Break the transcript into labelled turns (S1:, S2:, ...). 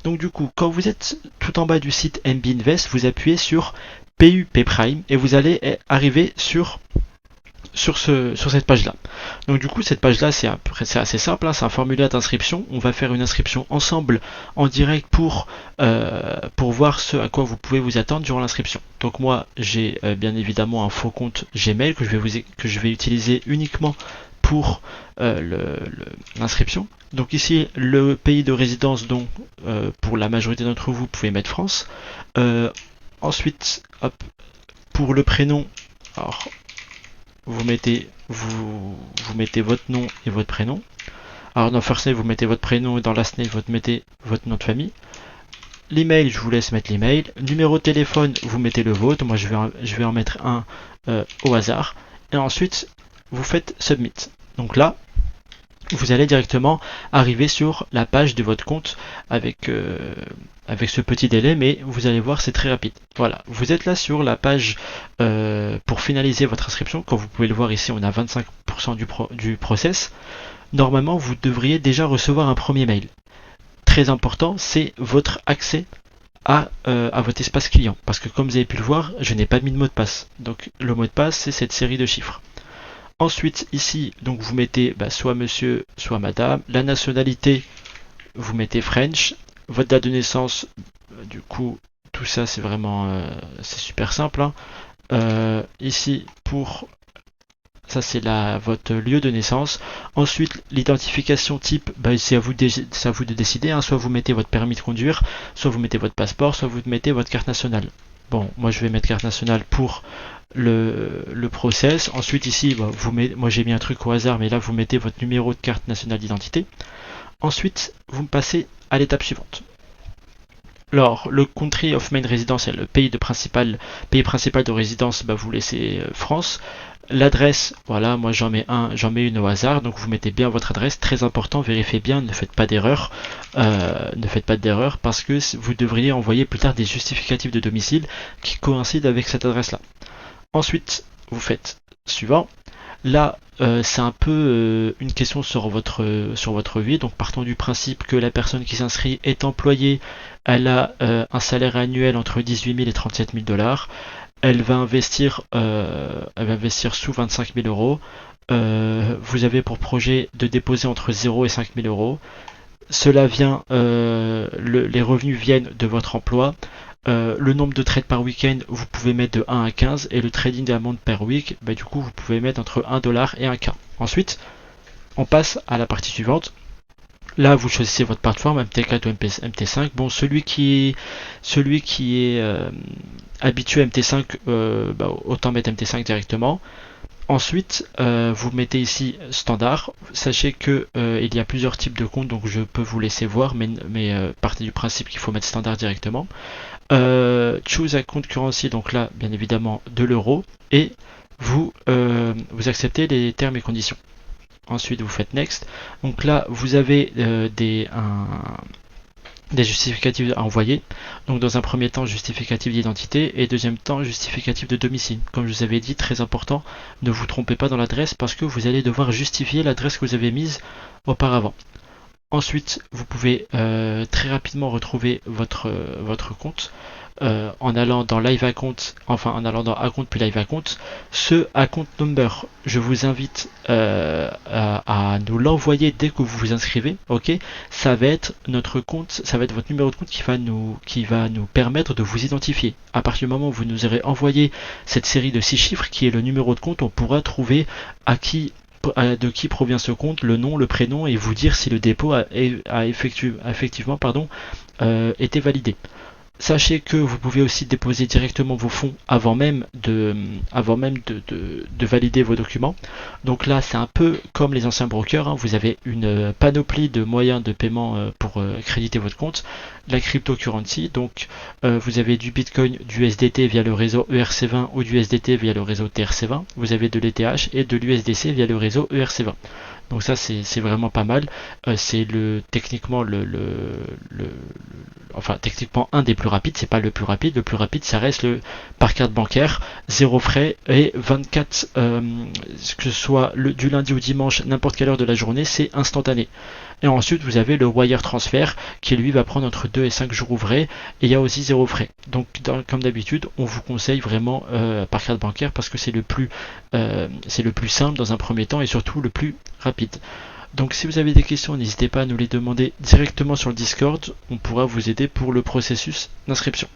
S1: Donc du coup, quand vous êtes tout en bas du site MB Invest, vous appuyez sur PUP Prime et vous allez arriver sur cette page-là. Donc du coup, cette page-là, c'est assez simple, hein, c'est un formulaire d'inscription. On va faire une inscription ensemble en direct pour voir ce à quoi vous pouvez vous attendre durant l'inscription. Donc moi, j'ai bien évidemment un faux compte Gmail que je vais utiliser uniquement pour l'inscription. Donc ici, le pays de résidence, donc pour la majorité d'entre vous, vous pouvez mettre France. Ensuite, hop, pour le prénom, alors vous mettez votre nom et votre prénom. Alors dans first name, vous mettez votre prénom et dans last name, vous mettez votre nom de famille. L'email, je vous laisse mettre l'email. Numéro de téléphone, vous mettez le vôtre. Moi, je vais en mettre un au hasard. Et ensuite, vous faites submit. Donc là, vous allez directement arriver sur la page de votre compte avec ce petit délai, mais vous allez voir, c'est très rapide. Voilà, vous êtes là sur la page pour finaliser votre inscription. Comme vous pouvez le voir ici, on a 25% du process. Normalement, vous devriez déjà recevoir un premier mail. Très important, c'est votre accès à votre espace client. Parce que comme vous avez pu le voir, je n'ai pas mis de mot de passe. Donc le mot de passe, c'est cette série de chiffres. Ensuite, ici, donc vous mettez soit monsieur, soit madame. La nationalité, vous mettez French. Votre date de naissance, du coup, tout ça, c'est vraiment c'est super simple. Hein. Ici, ça, c'est votre lieu de naissance. Ensuite, l'identification type, c'est à vous de décider. Hein. Soit vous mettez votre permis de conduire, soit vous mettez votre passeport, soit vous mettez votre carte nationale. Bon, moi, je vais mettre carte nationale pour le process. Ensuite ici, moi j'ai mis un truc au hasard, mais là vous mettez votre numéro de carte nationale d'identité. Ensuite, vous me passez à l'étape suivante. Alors, le country of main residence, le pays principal de résidence, vous laissez France. L'adresse, voilà, moi j'en mets une au hasard, donc vous mettez bien votre adresse, très important, vérifiez bien, ne faites pas d'erreur, parce que vous devriez envoyer plus tard des justificatifs de domicile qui coïncident avec cette adresse-là. Ensuite, vous faites suivant. Là, c'est un peu une question sur votre vie. Donc, partons du principe que la personne qui s'inscrit est employée. Elle a un salaire annuel entre 18 000 et 37 000 $. Elle va investir sous 25 000 euros. Vous avez pour projet de déposer entre 0 et 5 000 euros. Cela vient, les revenus viennent de votre emploi. Le nombre de trades par week-end, vous pouvez mettre de 1 à 15 et le trading amount per week, du coup vous pouvez mettre entre 1 $ et 1 K. Ensuite, on passe à la partie suivante. Là, vous choisissez votre plateforme MT4 ou MT5. Bon, celui qui est habitué à MT5, autant mettre MT5 directement. Ensuite, vous mettez ici standard. Sachez que il y a plusieurs types de comptes, donc je peux vous laisser voir, mais partez du principe qu'il faut mettre standard directement. Choose account currency, donc là, bien évidemment, de l'euro, et vous acceptez les termes et conditions. Ensuite, vous faites next. Donc là, vous avez des justificatifs à envoyer. Donc dans un premier temps, justificatif d'identité et deuxième temps, justificatif de domicile. Comme je vous avais dit, très important, ne vous trompez pas dans l'adresse parce que vous allez devoir justifier l'adresse que vous avez mise auparavant. Ensuite, vous pouvez très rapidement retrouver votre compte en allant dans Live Account, en allant dans Account puis Live Account. Ce Account Number, je vous invite à nous l'envoyer dès que vous vous inscrivez. Ok, ça va être notre compte, ça va être votre numéro de compte qui va nous permettre de vous identifier. À partir du moment où vous nous aurez envoyé cette série de 6 chiffres qui est le numéro de compte, on pourra trouver de qui provient ce compte, le nom, le prénom et vous dire si le dépôt a effectivement été validé. Sachez que vous pouvez aussi déposer directement vos fonds avant même de valider vos documents. Donc là, c'est un peu comme les anciens brokers. Hein. Vous avez une panoplie de moyens de paiement pour créditer votre compte. La cryptocurrency, donc vous avez du Bitcoin, du USDT via le réseau ERC20 ou du USDT via le réseau TRC20. Vous avez de l'ETH et de l'USDC via le réseau ERC20. Donc ça c'est vraiment pas mal. C'est techniquement enfin techniquement un des plus rapides, c'est pas le plus rapide. Le plus rapide, ça reste le par carte bancaire, 0 frais et 24, que ce soit du lundi au dimanche, n'importe quelle heure de la journée, c'est instantané. Et ensuite, vous avez le wire transfer qui lui va prendre entre 2 et 5 jours ouvrés, et il y a aussi 0 frais. Donc comme d'habitude, on vous conseille vraiment par carte bancaire parce que c'est le plus simple dans un premier temps et surtout le plus rapide. Donc si vous avez des questions, n'hésitez pas à nous les demander directement sur le Discord, on pourra vous aider pour le processus d'inscription.